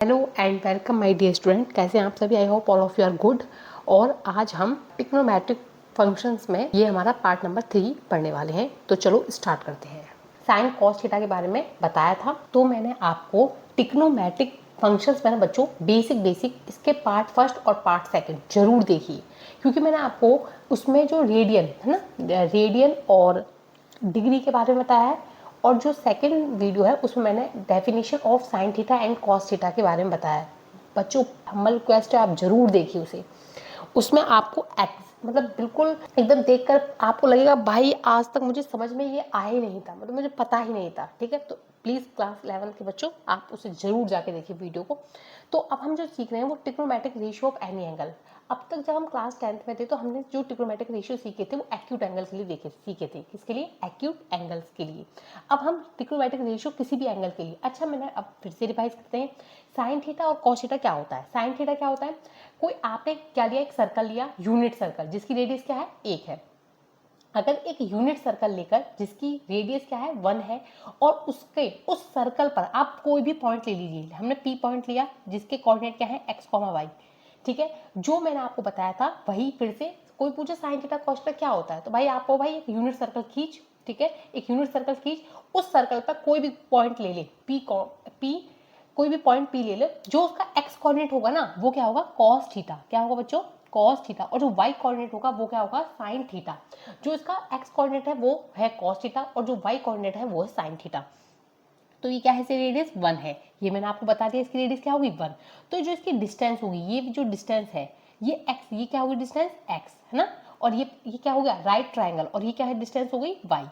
Hello and welcome my dear student. कैसे हैं आप सभी? I hope all of you are good. और आज हम ट्रिग्नोमेट्रिक फंक्शंस में ये हमारा पार्ट नंबर 3 पढ़ने वाले हैं। तो चलो स्टार्ट करते हैं। साइन कॉस थीटा के बारे में बताया था, तो मैंने आपको ट्रिग्नोमेट्रिक फंक्शंस में बच्चों बेसिक इसके पार्ट फर्स्ट और पार्ट सेकंड जरूर देखिए, क्योंकि मैंने आपको उसमें जो रेडियन है ना, रेडियन और डिग्री के बारे में बताया है, और जो सेकंड वीडियो है उसमें मैंने definition of sine theta and cos theta के बारे में बताया है। बच्चों हम्बल रिक्वेस्ट है, आप जरूर देखिए उसे। उसमें आपको मतलब बिल्कुल एकदम देखकर आपको लगेगा भाई आज तक मुझे समझ में ये आया ही नहीं था, मतलब मुझे पता ही नहीं था। ठीक है, तो प्लीज़ क्लास 11 के बच्चों आप उसे जरूर जाके देखिए वीडियो को। तो अब हम जो सीख रहे हैं वो trigonometric ratio of any angle. अब तक जब हम क्लास 10th में थे तो हमने जो ट्रिग्नोमेट्रिक रेशियो सीखे थे वो एक्यूट एंगल के लिए सीखे थे। किसके लिए? एक्यूट एंगल्स के लिए। अब हम ट्रिग्नोमेट्रिक रेशियो किसी भी एंगल के लिए। अच्छा, मैंने अब फिर से रिवाइज करते हैं। साइन थीटा और कॉस थीटा क्या होता है? साइन थीटा क्या होता है? कोई आपने क्या लिया, एक सर्कल लिया, यूनिट सर्कल, जिसकी रेडियस क्या है? 1 है। अगर एक यूनिट सर्कल लेकर जिसकी रेडियस क्या है? 1 है, और उसके उस सर्कल पर आप कोई भी पॉइंट ले लीजिए। हमने पी पॉइंट लिया जिसके कोऑर्डिनेट क्या है? X comma y. ठीक है, जो मैंने आपको बताया था वही फिर से। कोई पूछे साइन थीटा कॉस थीटा क्या होता है, तो भाई आपको भाई एक यूनिट सर्कल खींच। ठीक है, एक यूनिट सर्कल खींच, उस सर्कल पर कोई भी पॉइंट ले ले, पी कोई भी पॉइंट पी ले ले, जो उसका एक्स कोऑर्डिनेट होगा ना वो क्या होगा? Cos theta. क्या होगा बच्चों? Cos theta. और जो वाई कोऑर्डिनेट होगा वो क्या होगा? Sine theta. जो इसका एक्स कोऑर्डिनेट है वो है कॉस थीटा, और जो वाई कोऑर्डिनेट है वो है साइन थीटा। तो ये क्या है? इसकी रेडियस 1 है, ये मैंने आपको बता दिया। इसकी रेडियस क्या होगी? 1। तो जो इसकी डिस्टेंस होगी, ये जो डिस्टेंस है ये x, ये क्या होगी? डिस्टेंस x है ना। और ये क्या हो गया? Right triangle. और ये क्या है? डिस्टेंस हो गई y।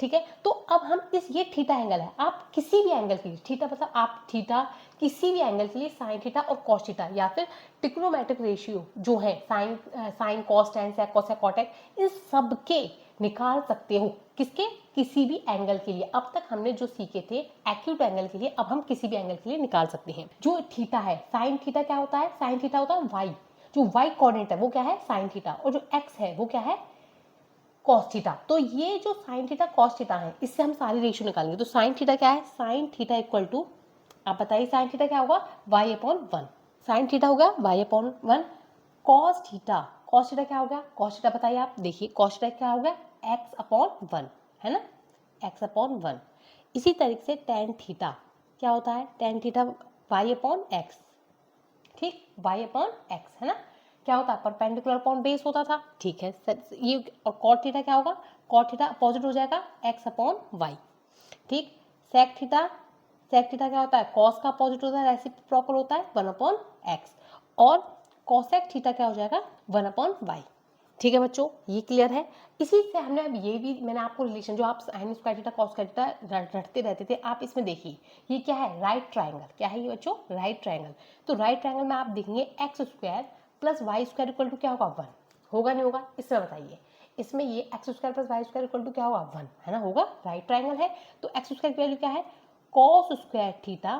ठीक है, तो अब हम ये थीटा एंगल है, आप किसी भी एंगल के लिए थीटा, मतलब आप थीटा किसी भी एंगल के लिए साइन थीटा और कॉस थीटा, या फिर ट्रिग्नोमेट्रिक रेशियो जो है sine cos tan sec cosec cot, इन सब के निकाल सकते हो। किसके? किसी भी एंगल के लिए। अब तक हमने जो सीखे थे एक्यूट एंगल के लिए, अब हम किसी भी एंगल के लिए निकाल सकते हैं। जो थीटा है, साइन थीटा क्या होता है? साइन थीटा होता है वाई। जो वाई कोऑर्डिनेट है वो क्या है? Sign theta. और जो एक्स है वो क्या है? Cos theta. तो ये जो साइन थीटा कॉस थीटा है, इससे हम सारी रेशियो निकालेंगे। तो साइन थीटा क्या है? साइन थीटा इक्वल टू, आप बताइए साइन थीटा क्या होगा? Y upon 1। साइन थीटा हो गया y upon 1। Cos theta, cos theta क्या हो गया? कॉस थीटा बताइए आप, देखिए कॉस थीटा क्या हो गया? एक्स अपॉन 1 है ना, एक्स अपॉन 1। इसी तरीके से टेन थीटा क्या होता है? Tan theta y upon x. ठीक, वाई अपॉन एक्स है ना। क्या होता है? परपेंडिकुलर अपॉन बेस होता था। ठीक है, ये। और कॉट थीटा क्या होगा? कॉट थीटा अपोजिट हो जाएगा, एक्स अपॉन वाई। ठीक, सेक थीटा, सेक थीटा क्या होता है? कॉस का अपोजिट होता है, रेसिप्रोकल होता है, 1 अपॉन एक्स। और कॉसेक थीटा क्या हो जाएगा? 1 अपॉन वाई। ठीक है बच्चों, ये क्लियर है। इसी से हमने अब ये भी, मैंने आपको रिलेशन जो आप sine square theta cos square theta रटते रहते थे, आप इसमें देखिए ये क्या है? Right triangle. क्या है ये बच्चों? Right triangle. तो राइट ट्राइंगल में आप देखेंगे x square plus y square equal to क्या होगा? 1 होगा, नहीं होगा? इसमें बताइए, इसमें ये x square plus y square equal to क्या होगा? 1 है ना, होगा। राइट ट्राइंगल है तो एक्स स्क्वायर की वैल्यू क्या है? Cos square theta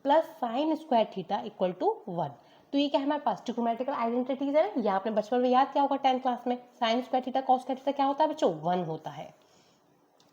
plus sine square theta equal to 1। तो ये क्या है हमारे पास? ट्रिग्नोमेट्रिकल आइडेंटिटीज है। ये आपने बचपन में याद किया होगा 10th क्लास में। Sign square theta cos square theta क्या होता है बच्चों? 1 होता है।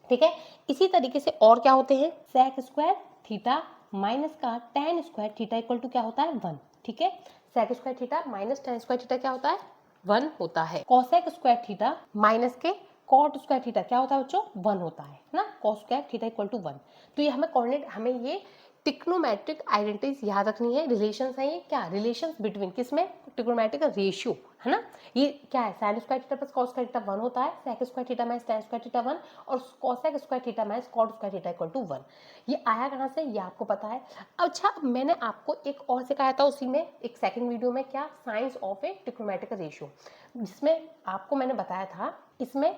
ठीक है, इसी तरीके से और क्या होते हैं? सेक स्क्वायर थीटा माइनस का tan square theta equal to क्या होता है? 1। ठीक है, sec square theta minus tan square theta क्या होता है? 1 होता है। कॉसेक स्क्वायर थीटा माइनस के कॉट स्क्वायर थीटा क्या होता है बच्चों? 1 होता है ना। Cos square theta equal to 1। तो ये हमें कोऑर्डिनेट, हमें ये ट्रिग्नोमेट्रिक आइडेंटिटीज याद रखनी है। रिलेशंस है ये, क्या रिलेशंस बिटवीन, किसमें? ट्रिग्नोमेट्रिक रेशियो है ना। ये क्या है? Sine square theta plus cos square theta 1 होता है, sec square theta minus tan square theta 1, और cosec square theta minus cot square theta equal to 1। ये आया कहाँ से? ये आपको पता है। अच्छा, मैंने आपको एक और सिखाया था उसी में, एक सेकंड वीडियो में, क्या? Science of A trigonometric ratio, जिसमें आपको मैंने बताया था इसमें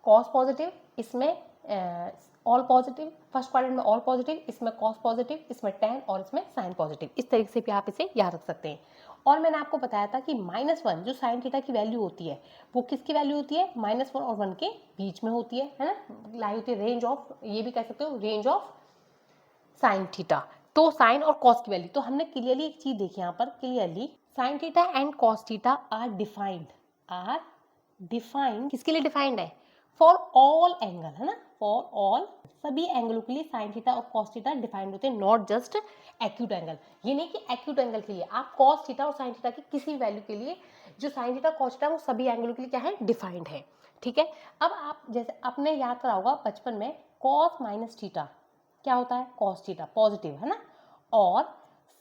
कॉस पॉजिटिव, इसमें ऑल पॉजिटिव, फर्स्ट क्वाड्रेंट में ऑल पॉजिटिव, इसमें कॉस पॉजिटिव, इसमें टेन, और इसमें साइन पॉजिटिव। इस तरीके से भी आप इसे याद रख सकते हैं। और मैंने आपको बताया था कि -1 जो साइन थीटा की वैल्यू होती है वो किसकी वैल्यू होती है? -1 और 1 के बीच में होती है ना, लाई होती है रेंज ऑफ, ये भी कह सकते हो रेंज ऑफ साइन थीटा। तो साइन और कॉस की वैल्यू, तो हमने क्लियरली एक चीज देखी यहाँ पर, clearly sine theta and cos theta are defined किसके लिए डिफाइंड है? फॉर ऑल एंगल है ना, फॉर ऑल, सभी एंगलों के लिए साइन थीटा और कॉस थीटा डिफाइंड होते हैं, नॉट जस्ट एक्यूट एंगल, ये नहीं कि एक्यूट एंगल के लिए, आप कॉस थीटा और साइन थीटा की किसी भी वैल्यू के लिए, जो साइन थीटा कॉस थीटा वो सभी एंगलों के लिए क्या है, डिफाइंड है। ठीक है, अब आप जैसे आपने याद करा होगा बचपन में, कॉस माइनस थीटा क्या होता है, कॉस थीटा पॉजिटिव है ना, और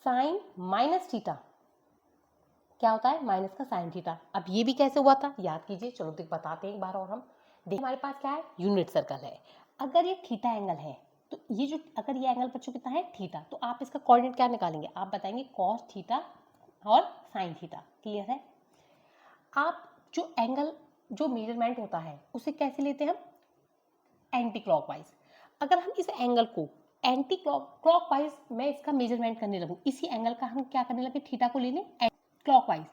साइन माइनस थीटा क्या होता है, माइनस का साइन थीटा। अब ये भी कैसे हुआ था याद कीजिए, चलो देख बताते हैं एक बार और हम। देखिए हमारे पास क्या है, यूनिट सर्कल है, अगर ये थीटा एंगल है तो ये जो, अगर ये एंगल बच्चों कितना है थीटा, तो आप इसका कोऑर्डिनेट क्या निकालेंगे, आप बताएंगे कॉस थीटा और साइन थीटा। क्लियर है, आप जो एंगल जो मेजरमेंट होता है उसे कैसे लेते हैं हम, एंटी क्लॉकवाइज। अगर हम इस एंगल को एंटी क्लॉकवाइज मैं इसका मेजरमेंट करने लगूँ, इसी एंगल का हम क्या करने लगे, थीटा को ले लें क्लॉकवाइज,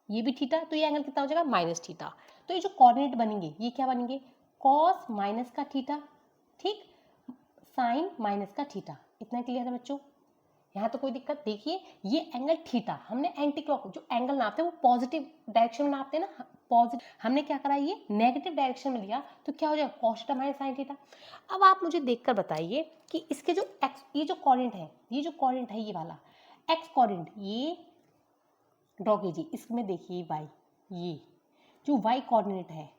ये भी थीटा, तो ये एंगल कितना हो जाएगा, माइनस थीटा। तो ये जो कोऑर्डिनेट बनेंगे ये क्या बनेंगे, कॉस माइनस का थीटा, ठीक, साइन माइनस का थीटा। इतना क्लियर है बच्चों, यहाँ तो कोई दिक्कत, देखिए ये एंगल थीटा हमने एंटी क्लॉक, जो एंगल नापते हैं वो पॉजिटिव डायरेक्शन में नापते हैं ना, पॉजिटिव, हमने क्या करा, ये नेगेटिव डायरेक्शन में लिया, तो क्या हो जाएगा, cos theta minus sine theta. अब आप मुझे देखकर बताइए कि इसके जो एक्स, ये जो कोऑर्डिनेट है, ये जो कोऑर्डिनेट है ये वाला एक्स कोऑर्डिनेट, ये ड्रॉ कीजिए, इसमें देखिए वाई, ये जो वाई कोऑर्डिनेट है,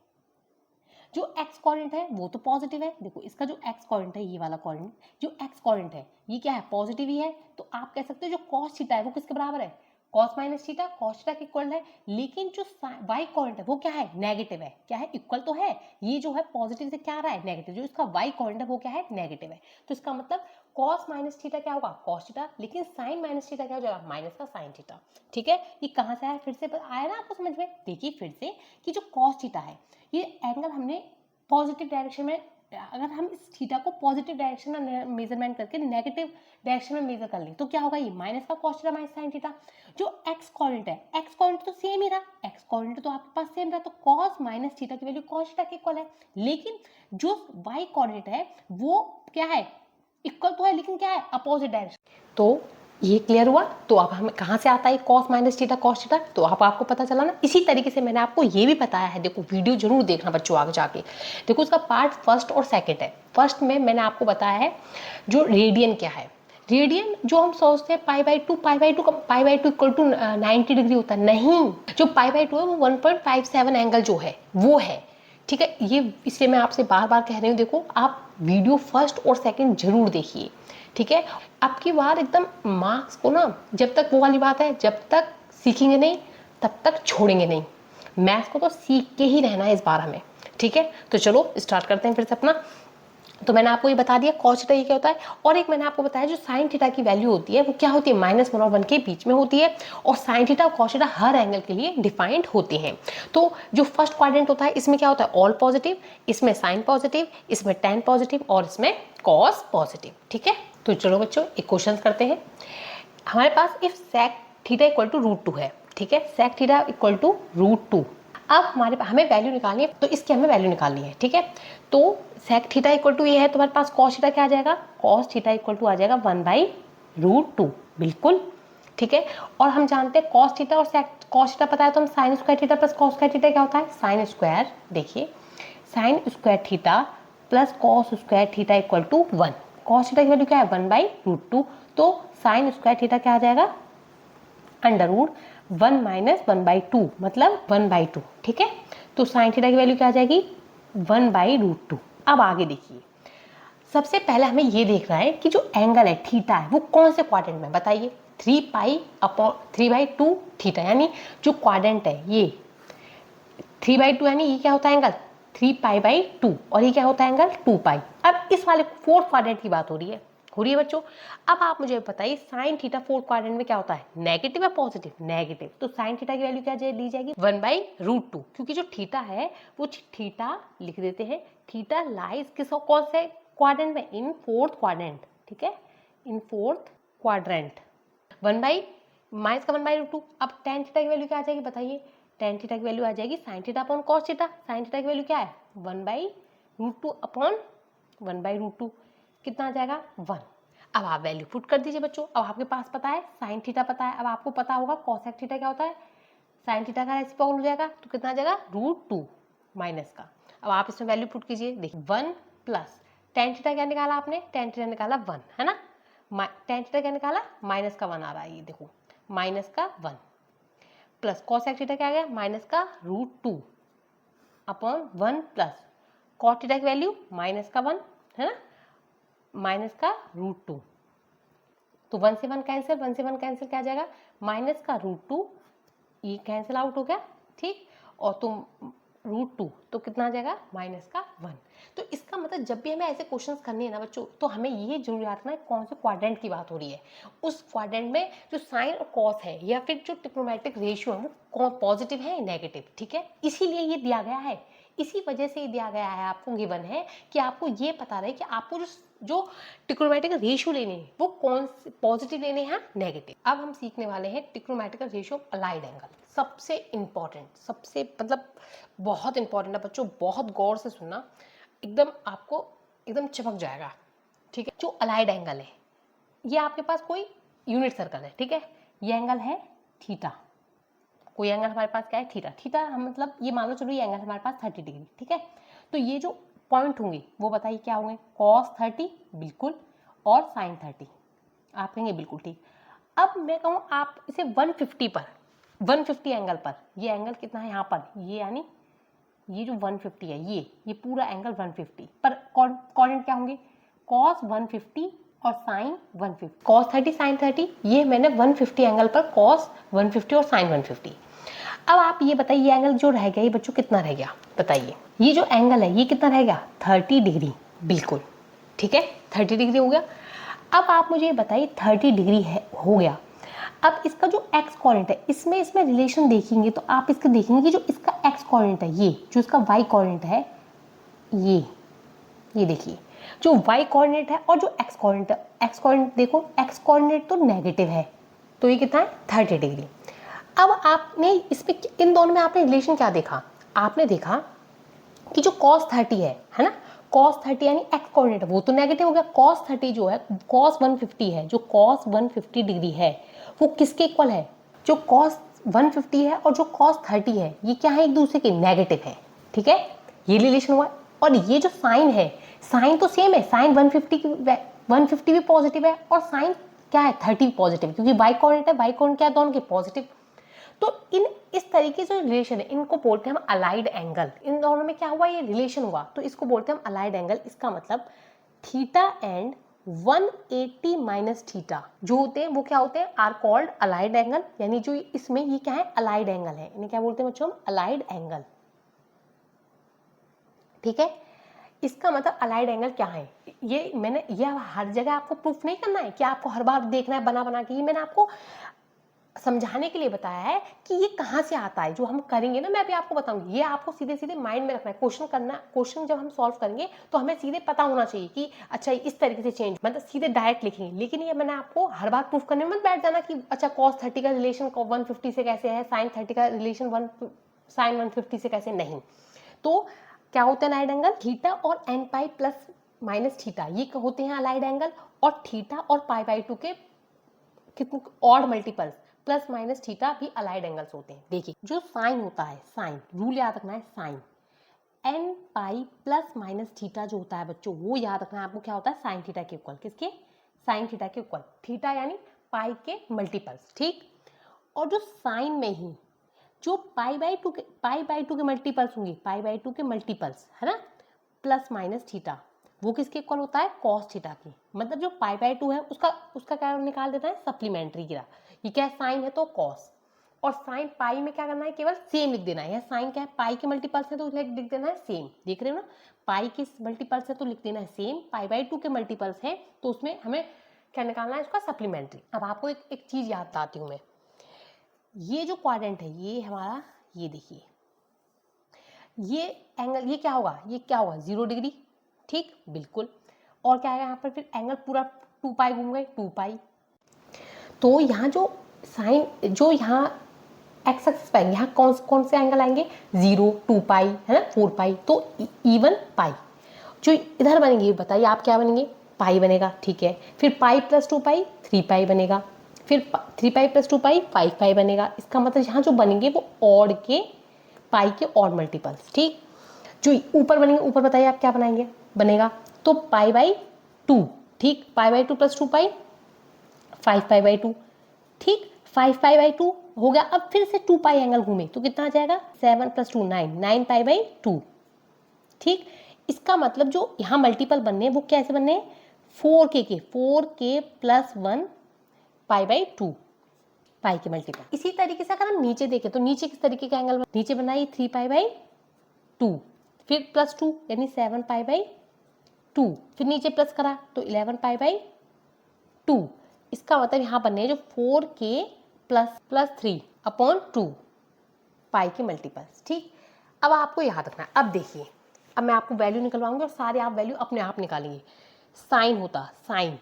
जो एक्स कोऑर्डिनेट है वो तो पॉजिटिव है, देखो इसका जो एक्स कोऑर्डिनेट है, ये वाला कोऑर्डिनेट, जो एक्स कोऑर्डिनेट है ये क्या है, पॉजिटिव ही है, तो आप कह सकते हो जो कॉस थीटा है वो किसके बराबर है, cos minus theta, cos theta के इक्वल है। लेकिन जो वाई कोऑर्डिनेट है वो क्या है, नेगेटिव है, क्या है, इक्वल तो है, ये जो है पॉजिटिव से क्या आ रहा है, नेगेटिव, जो इसका वाई कोऑर्डिनेट है वो क्या है, नेगेटिव है, तो इसका मतलब कॉस माइनस थीटा क्या होगा, कॉस थीटा, लेकिन साइन माइनस थीटा क्या हो जाएगा, माइनस का साइन थीटा। ठीक है, ये कहाँ से आया, फिर से आया ना आपको समझ में, देखिए फिर से कि जो कॉस थीटा है ये एंगल हमने पॉजिटिव डायरेक्शन में, अगर हम इस थीटा को पॉजिटिव डायरेक्शन में मेजरमेंट करके नेगेटिव डायरेक्शन में मेजर कर लें तो क्या होगा, ये माइनस का cos theta minus sine theta. जो एक्स कोऑर्डिनेट है, एक्स कोऑर्डिनेट तो सेम ही रहा, एक्स कोऑर्डिनेट तो आपके पास सेम रहा, तो कॉस माइनस थीटा की वैल्यू कॉस थीटा के इक्वल है। लेकिन जो वाई कोऑर्डिनेट है वो क्या है, इक्वल तो है, लेकिन क्या है, अपोजिट डायरेक्शन। तो ये क्लियर हुआ, तो अब हमें कहाँ से आता है cos minus theta cos theta, तो अब आपको पता चला ना। इसी तरीके से मैंने आपको ये भी बताया है, देखो वीडियो जरूर देखना बच्चों आगे जाके, देखो उसका पार्ट फर्स्ट और सेकंड है। फर्स्ट में मैंने आपको बताया है जो रेडियन क्या है, रेडियन जो हम सोचते हैं pi by two equal to 90 degree होता है, नहीं, जो पाई बाई टू है वो 1.57 एंगल जो है वो है। ठीक है, ये इसलिए मैं आपसे बार बार कह रही हूँ, देखो आप वीडियो फर्स्ट और सेकंड जरूर देखिए। ठीक है, आपकी बार एकदम मार्क्स को ना, जब तक वो वाली बात है, जब तक सीखेंगे नहीं तब तक छोड़ेंगे नहीं, मैथ्स को तो सीख के ही रहना है इस बार हमें। ठीक है, तो चलो स्टार्ट करते हैं फिर से अपना। तो मैंने आपको ये बता दिया कॉस थीटा ये क्या होता है, और एक मैंने आपको बताया जो साइन थीटा की वैल्यू होती है वो क्या होती है, -1 और 1 के बीच में होती है, और साइन थीटा और कॉस थीटा हर एंगल के लिए डिफाइंड होते हैं। तो जो फर्स्ट क्वाड्रेंट होता है इसमें क्या होता है, ऑल पॉजिटिव, इसमें साइन पॉजिटिव, इसमें टेन पॉजिटिव और इसमें कॉस पॉजिटिव। ठीक है, तो चलो बच्चों एक क्वेश्चन करते हैं। हमारे पास if sec theta equal to √2 है, ठीक है, सेक थीटा इक्वल टू √2। अब हमें वैल्यू निकालनी है, तो इसकी हमें वैल्यू निकालनी है। ठीक है, तो सेक थीटा इक्वल टू ये है, तो हमारे पास कॉस थीटा क्या आ जाएगा, कॉस थीटा इक्वल टू आ जाएगा 1/√2, बिल्कुल। ठीक है, और हम जानते हैं कॉस थीटा और सेक कॉस थीटा पता है, तो हम sine square theta plus cos square theta क्या होता है, साइन स्क्वायर, देखिए sine square theta plus cos square theta equal to 1। Cos theta की वैल्यू क्या है, 1/√2, तो साइन स्क्वायर थीटा क्या आ जाएगा, √1 - 1/2, मतलब 1/2। ठीक है, तो साइन थीटा की वैल्यू क्या आ जाएगी, 1/√2। अब आगे देखिए, सबसे पहले हमें ये देखना है कि जो एंगल है थीटा है वो कौन से क्वाड्रेंट में, बताइए, 3π/3/2 थीटा, यानी जो क्वाड्रेंट है ये 3/2, यानी ये क्या होता है एंगल 3π/2, और ये क्या होता है एंगल 2π। अब इस वाले फोर्थ क्वाड्रेंट की बात हो रही है बच्चों। अब आप मुझे बताइए साइन थीटा फोर्थ क्वाड्रेंट में क्या होता है, नेगेटिव या पॉजिटिव, नेगेटिव, तो साइन थीटा की वैल्यू क्या ली जाएगी, 1/√2, क्योंकि जो थीटा है वो थीटा लिख देते हैं, थीटा लाइज किस कौन से क्वाड्रेंट में, इन फोर्थ क्वाड्रेंट। ठीक है, इन फोर्थ क्वाड्रेंट, 1/-1/√2। अब टेन थीटा की वैल्यू क्या आ जाएगी, बताइए, टेन थीटा की वैल्यू आ जाएगी sine theta upon cos theta, sine theta की वैल्यू क्या है, 1/√2 अपॉन 1/√2, कितना आ जाएगा, 1। अब आप वैल्यू पुट कर दीजिए बच्चों। अब आपके पास पता है साइन थीटा पता है, अब आपको पता होगा कॉसेक थीटा क्या होता है, साइन थीटा का रेसिप्रोकल हो जाएगा, तो कितना आ जाएगा, √2 माइनस का। अब आप इसमें वैल्यू पुट कीजिए, देखिए 1 प्लस टेन थीटा क्या निकाला आपने, टेन थीटा निकाला 1, है ना, tan थीटा क्या निकाला, माइनस का 1 आ रहा है, ये देखो माइनस का 1 प्लस cos sec थीटा क्या आ गया, माइनस का √2 अपॉन 1 प्लस cot थीटा की वैल्यू माइनस का 1 है ना, माइनस का √2, तो 1 से 1 कैंसिल, 1 से 1 कैंसिल क्या आ जाएगा, माइनस का √2, ये कैंसिल आउट हो गया, ठीक, और तुम √2 तो कितना आ जाएगा, माइनस का 1। तो इसका मतलब जब भी हमें ऐसे क्वेश्चंस करने हैं ना बच्चों, तो हमें ये जरूर याद रखना है कौन से क्वाड्रेंट की बात हो रही है, उस क्वाड्रेंट में जो साइन और कॉस है या फिर जो ट्रिग्नोमेट्रिक रेशियो है वो कौन पॉजिटिव है या नेगेटिव, ठीक है, इसीलिए ये दिया गया है, इसी वजह से ये दिया गया है, आपको गिवन है कि आपको ये पता रहे कि आपको जो ट्रिग्नोमेट्रिक रेशियो लेने हैं वो कौन से पॉजिटिव लेने हैं नेगेटिव। अब हम सीखने वाले हैं trigonometric ratio of allied angle, सबसे इंपॉर्टेंट, सबसे मतलब बहुत इंपॉर्टेंट है बच्चों, बहुत गौर से सुनना, एकदम आपको एकदम चमक जाएगा, ठीक है। जो अलाइड एंगल है, ये आपके पास कोई यूनिट सर्कल है, ठीक है, ये एंगल है थीटा, कोई एंगल हमारे पास क्या है थीटा, थीटा हम मतलब ये मान लो चलो ये एंगल हमारे पास 30 डिग्री, ठीक है, तो ये जो पॉइंट होंगे वो बताइए क्या होंगे, cos 30 बिल्कुल और sin 30, आप कहेंगे बिल्कुल ठीक। अब मैं कहूँ आप इसे 150 पर, 150 एंगल पर, ये एंगल कितना है यहाँ पर, ये यानी ये जो 150 है ये पूरा एंगल 150 पर कोऑर्डिनेट क्या होंगे, cos 150 और sin 150, cos 30 sin 30, ये मैंने 150 एंगल पर cos 150 और sin 150। अब आप ये बताइए ये एंगल जो रह गया ये बच्चों कितना रह गया, बताइए ये जो एंगल है ये कितना रह गया, 30 डिग्री, बिल्कुल ठीक है, 30 डिग्री हो गया। अब आप मुझे बताइए 30 डिग्री है हो गया, अब इसका जो x कोऑर्डिनेट है इसमें रिलेशन देखेंगे तो आप इसके देखेंगे कि जो इसका x कोऑर्डिनेट है, ये जो इसका y कोऑर्डिनेट है, ये देखिए जो y कोऑर्डिनेट है और जो x कोऑर्डिनेट है, x कोऑर्डिनेट देखो, x कोऑर्डिनेट तो नेगेटिव है, तो ये कितना है 30 डिग्री। अब आपने इसमें इन दोनों में आपने रिलेशन क्या देखा, आपने देखा कि जो cos 30 है ना, cos 30 यानी x कोऑर्डिनेट वो तो नेगेटिव हो गया, cos 30 जो है cos 150 है, जो cos 150 डिग्री है वो किसके इक्वल है, जो cos 150 है और जो cos 30 है ये क्या है, एक दूसरे के नेगेटिव है, ठीक है, ये रिलेशन हुआ। और ये जो साइन है, साइन तो सेम है, साइन 150 भी पॉजिटिव है और साइन क्या है 30 पॉजिटिव, क्योंकि y कोऑर्डिनेट है, y कोऑर्डिनेट क्या है दोनों के पॉजिटिव। तो इस तरीके से रिलेशन है इनको बोलते हैं हम अलाइड एंगल, इन दोनों में क्या हुआ ये रिलेशन हुआ, तो इसको बोलते हैं हम अलाइड एंगल। इसका मतलब थीटा एंड 180 माइनस थीटा जो होते हैं वो क्या होते हैं, आर कॉल्ड अलाइड एंगल, यानी जो इसमें ये क्या है अलाइड एंगल है, इन्हें क्या बोलते हैं बच्चों हम अलाइड एंगल, ठीक है। इसका मतलब अलाइड एंगल क्या है, ये मैंने ये हर जगह आपको प्रूफ नहीं करना है कि आपको हर बार देखना है बना के, ये मैंने आपको समझाने के लिए बताया है कि ये कहाँ से आता है, जो हम करेंगे ना मैं अभी आपको बताऊंगी, ये आपको सीधे सीधे माइंड में रखना है, क्वेश्चन करना, क्वेश्चन जब हम सॉल्व करेंगे तो हमें सीधे पता होना चाहिए कि अच्छा इस तरीके से चेंज, मतलब सीधे डायरेक्ट लिखेंगे। लेकिन ये मैंने आपको हर बार प्रूफ करने में मत बैठ जाना कि अच्छा cos 30 का रिलेशन 150 से कैसे है, sin 30 का रिलेशन sin 150 से कैसे, नहीं। तो क्या होता है अलाइड एंगल, थीटा और n pi plus minus theta ये होते हैं अलाइड एंगल, और थीटा और पाई बाई 2 के कितने odd multiples plus minus theta भी अलाइड एंगल्स होते हैं। देखिए जो साइन होता है, साइन रूल याद रखना है, sine n pi plus minus theta जो होता है बच्चों वो याद रखना है आपको, क्या होता है साइन थीटा के इक्वल, किसके, साइन थीटा के इक्वल, थीटा यानी पाई के मल्टीपल्स, ठीक। और जो साइन में ही जो पाई बाई टू के मल्टीपल्स होंगे, पाई बाई 2 के मल्टीपल्स है ना, प्लस माइनस थीटा वो किसके इक्वल होता है, cos थीटा की, मतलब जो पाई बाई 2 है उसका क्या निकाल देता है सप्लीमेंट्री गिरा, ये क्या है साइन है तो cos, और साइन पाई में क्या करना है केवल सेम लिख देना है, साइन क्या है पाई के मल्टीपल्स है तो लिख देना है सेम, देख रहे हो ना, पाई के मल्टीपल्स है तो लिख देना है सेम, पाई बाई 2 के मल्टीपल्स है तो उसमें हमें क्या निकालना है उसका सप्लीमेंट्री। अब आपको एक चीज याद बताती हूँ मैं, ये जो क्वाड्रेंट है ये हमारा, ये देखिए ये एंगल ये क्या होगा 0 डिग्री, ठीक बिल्कुल, और क्या आएगा यहाँ पर फिर एंगल पूरा 2 पाई घूम गए 2 पाई, तो यहाँ जो साइन जो यहाँ एक्स एक्सिस पे यहाँ कौन से एंगल आएंगे 0 2 पाई है ना 4 पाई, तो इवन पाई जो इधर बनेंगे बताइए आप क्या बनेंगे, पाई बनेगा, ठीक है, फिर पाई प्लस 2 पाई 3 पाई बनेगा, फिर 3 पाई प्लस 2 पाई 5 पाई बनेगा। इसका मतलब यहाँ जो बनेंगे वो ऑड के पाई के ऑड मल्टीपल्स, ठीक। जो ऊपर बनेंगे ऊपर बताइए आप क्या बनाएंगे बनेगा, तो पाई बाई 2, ठीक, पाई बाई 2 प्लस 2 पाई 5 पाई/2, ठीक, 5 पाई/2 हो गया। अब फिर से 2 पाई एंगल घूमे तो कितना आ जाएगा, 7 + 2 9, 9 पाई/2, ठीक। इसका मतलब जो यहाँ मल्टीपल बनने हैं वो कैसे बनने हैं, 4k के 4k + 1 पाई/2, पाई के मल्टीपल। इसी तरीके से अगर हम नीचे देखें तो नीचे किस तरीके का एंगल, नीचे बना ये 3 पाई/2, फिर +2 यानी 7 पाई/2, फिर नीचे प्लस करा तो 11 पाई/2। इसका मतलब यहाँ बनने हैं जो 4k + 3/2 पाई के मल्टीपल्स, ठीक। अब आपको याद रखना है, अब देखिए, अब मैं आपको वैल्यू निकलवाऊंगी और सारे आप वैल्यू अपने आप निकालेंगे। साइन होता, साइन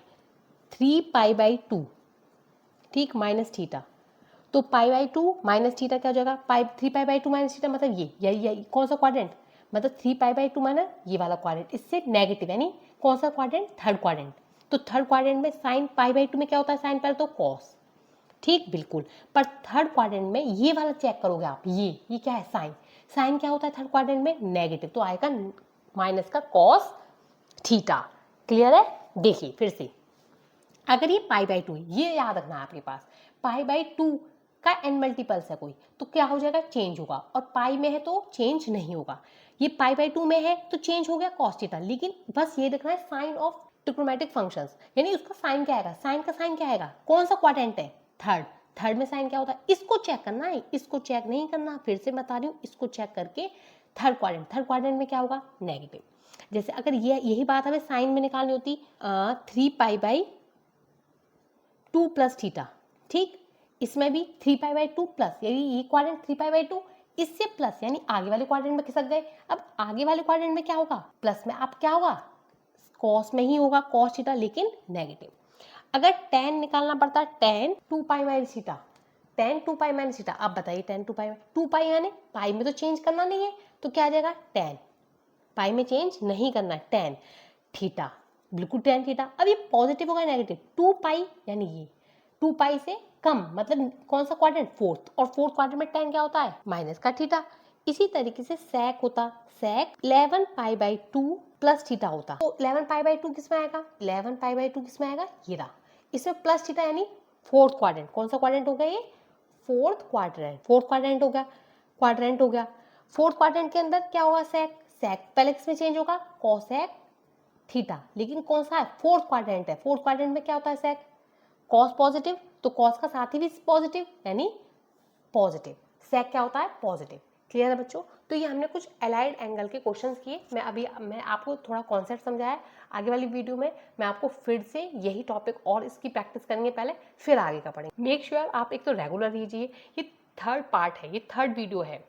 3 पाई/2, ठीक, माइनस थीटा, तो पाई/2 माइनस थीटा क्या हो जाएगा, 3 पाई/2 माइनस थीटा मतलब ये, यही कौन सा क्वाड्रेंट, मतलब 3 पाई/2 माइनस ये वाला क्वाड्रेंट, इससे नेगेटिव, यानी कौन सा क्वाड्रेंट, थर्ड क्वाड्रेंट। तो थर्ड क्वाड्रेंट में साइन पाई/2 में क्या होता है, साइन पहले तो कॉस, ठीक, बिल्कुल। पर थर्ड क्वाड्रेंट में ये वाला चेक करोगे आप, ये क्या है, साइन, साइन क्या होता है थर्ड क्वाड्रेंट में, नेगेटिव, तो आएगा माइनस का कॉस थीटा। क्लियर है। देखिए फिर से, अगर ये पाई/2, ये याद रखना है आपके पास, पाई/2 का n मल्टीपल्स है कोई, तो क्या हो जाएगा, चेंज होगा, और पाई में है तो चेंज नहीं होगा। ये पाई/2 में है तो चेंज हो गया कॉस थीटा, लेकिन बस ये देखना है साइन ऑफ ट्रिग्नोमेट्रिक फंक्शंस, यानी उसका साइन क्या आएगा, साइन का साइन क्या आएगा, कौन सा क्वाड्रेंट है, थर्ड, थर्ड में साइन क्या होता है, इसको चेक करना है, इसको चेक नहीं करना, फिर से बता रही हूँ, इसको चेक करके थर्ड क्वाड्रेंट में क्या होगा, नेगेटिव। जैसे अगर ये यही बात हमें साइन में निकालनी होती, 3 पाई/2 + थीटा, ठीक, इसमें भी 3 पाई/2 प्लस, यानी ये क्वाड्रेंट 3 पाई/2, इससे प्लस, यानी आगे वाले क्वाड्रेंट में खिसक गए। अब आगे वाले क्वाड्रेंट में क्या होगा, प्लस में, अब क्या होगा, कॉस में ही होगा, कॉस थीटा, लेकिन नेगेटिव। अगर tan निकालना पड़ता है, tan 2 पाई/थीटा, tan 2 पाई/थीटा, अब बताइए tan 2 2 पाई यानी पाई में तो चेंज करना नहीं है, तो क्या आ जाएगा, tan, पाई में चेंज नहीं करना है, tan थीटा, बिल्कुल tan थीटा। अब ये पॉजिटिव होगा नेगेटिव, 2 पाई यानी ये 2 पाई से कम, मतलब कौन सा क्वाड्रेंट, फोर्थ, और फोर्थ क्वाड्रेंट में tan क्या होता है, माइनस का थीटा। इसी तरीके से sec होता, sec 11 पाई/2 प्लस थीटा होता, तो 11 पाई/2 किसमें आएगा, 11 पाई/2 किसमें आएगा, ये रहा, इसमें प्लस थीटा, यानी फोर्थ क्वाड्रेंट, कौन सा क्वाड्रेंट हो गया ये, फोर्थ क्वाड्रेंट, फोर्थ क्वाड्रेंट हो गया, क्वाड्रेंट हो गया। फोर्थ क्वाड्रेंट के अंदर क्या होगा, sec, sec पहले किसमें चेंज होगा, cosec थीटा, लेकिन कौन सा है, फोर्थ क्वाड्रेंट है, फोर्थ क्वाड्रेंट में क्या होता है, sec, cos पॉजिटिव, तो cos का साथ ही भी पॉजिटिव, यानी पॉजिटिव, sec क्या होता है, पॉजिटिव। क्लियर है बच्चों। तो ये हमने कुछ अलाइड एंगल के क्वेश्चंस किए, मैं आपको थोड़ा कॉन्सेप्ट समझाया। आगे वाली वीडियो में मैं आपको फिर से यही टॉपिक और इसकी प्रैक्टिस करेंगे पहले, फिर आगे का पढ़ेंगे। मेक श्योर आप एक तो रेगुलर रहिए। ये थर्ड पार्ट है, ये थर्ड वीडियो है,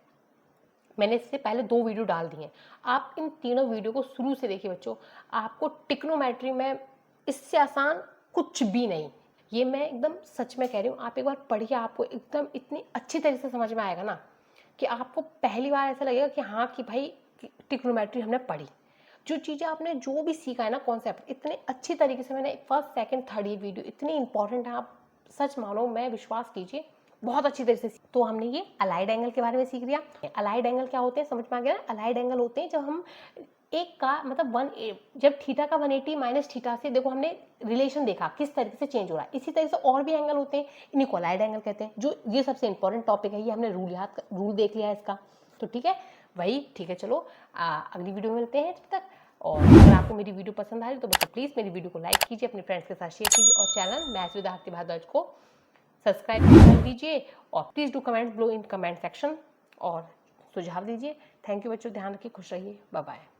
मैंने इससे पहले 2 वीडियो डाल दिए हैं, आप इन तीनों वीडियो को शुरू से देखिए बच्चों। आपको ट्रिग्नोमेट्री में इससे आसान कुछ भी नहीं, ये मैं एकदम सच में कह रही हूँ। आप एक बार पढ़िए, आपको एकदम इतनी अच्छी तरीके से समझ में आएगा ना, कि आपको पहली बार ऐसा लगेगा कि हाँ, कि भाई ट्रिग्नोमेट्री हमने पढ़ी। जो चीज़ें आपने जो भी सीखा है ना, कॉन्सेप्ट इतने अच्छी तरीके से मैंने फर्स्ट सेकंड थर्ड, ये वीडियो इतनी इंपॉर्टेंट है, आप सच मानो, मैं विश्वास कीजिए बहुत अच्छी तरीके से। तो हमने ये अलाइड एंगल के बारे में सीख लिया। अलाइड एंगल क्या होते हैं, समझ में आ गया ना। अलाइड एंगल होते हैं जब हम एक का मतलब जब थीटा का 180 माइनस थीटा से, देखो हमने रिलेशन देखा किस तरीके से चेंज हो रहा है। इसी तरीके से और भी एंगल होते हैं, इन्हीं को अलाइड एंगल कहते हैं। जो ये सबसे इंपॉर्टेंट टॉपिक है, ये हमने रूल देख लिया है इसका, तो ठीक है वही, ठीक है। चलो अगली वीडियो में मिलते हैं, तब तक। और अगर आपको मेरी वीडियो पसंद आ रही तो बच्चों प्लीज़ मेरी वीडियो को लाइक कीजिए, अपने फ्रेंड्स के साथ शेयर कीजिए, और चैनल मैथ्स विद आरती भारद्वाज को सब्सक्राइब कर दीजिए, और please do comment below in comment section, और सुझाव दीजिए। थैंक यू बच्चों, ध्यान रखिए, खुश रहिए, बाय बाय।